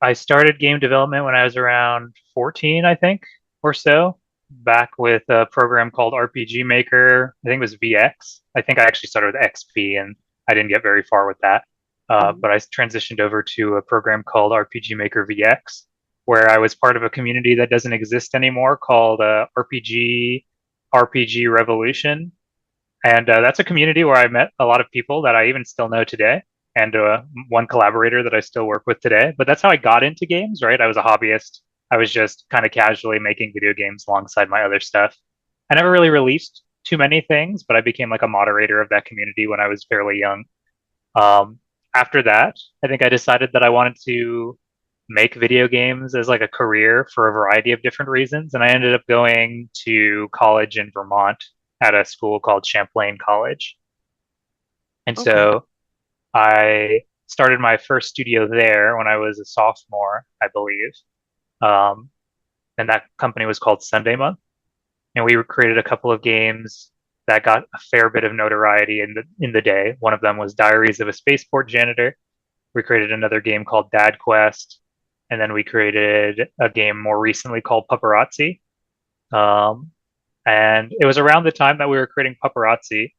I started game development when I was around 14, I think, or so, back with a program called RPG Maker. I think it was VX. I think I actually started with XP and I didn't get very far with that. Mhm. But I transitioned over to a program called RPG Maker VX, where I was part of a community that doesn't exist anymore called RPG Revolution. And that's a community where I met a lot of people that I even still know today, and one collaborator that I still work with today. But that's how I got into games, right? I was a hobbyist. I was just kind of casually making video games alongside my other stuff. I never really released too many things, but I became like a moderator of that community when I was fairly young. Um, After that, I think I decided that I wanted to make video games as like a career for a variety of different reasons. And I ended up going to college in Vermont at a school called Champlain College. And Okay. so I started my first studio there when I was a sophomore, I believe. Um, and that company was called Sunday Month. And we created a couple of games that got a fair bit of notoriety in the day. One of them was Diaries of a Spaceport Janitor. We created another game called Dad Quest, and then we created a game more recently called Paparazzi. Um, and it was around the time that we were creating Paparazzi,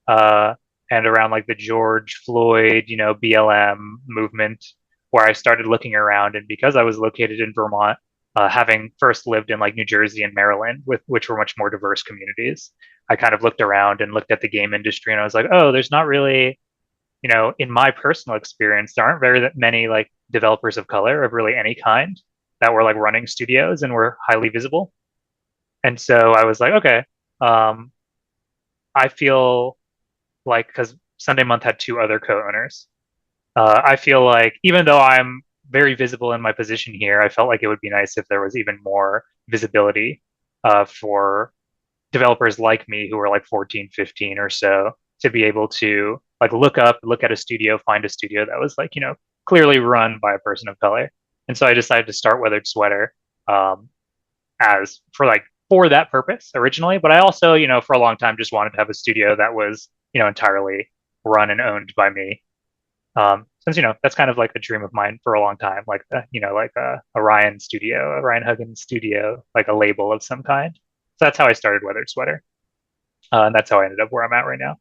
uh, and around like the George Floyd, BLM movement, where I started looking around. And because I was located in Vermont, having first lived in like New Jersey and Maryland, with which were much more diverse communities, I kind of looked around and looked at the game industry, and I was like, oh, there's not really, in my personal experience, there aren't very many like developers of color of really any kind that were like running studios and were highly visible. And so I was like, okay, um, I feel like because Sunday Month had two other co-owners, I feel like even though I'm very visible in my position here, I felt like it would be nice if there was even more visibility for developers like me who are like 14, 15 or so to be able to like look at a studio, find a studio that was like, clearly run by a person of color. And so I decided to start Weathered Sweater um, as for that purpose originally. But I also, for a long time just wanted to have a studio that was, entirely run and owned by me. Since, that's kind of like a dream of mine for a long time, like, like a Ryan studio, a Ryan Huggins studio, like a label of some kind. So that's how I started Weathered Sweater. And that's how I ended up where I'm at right now.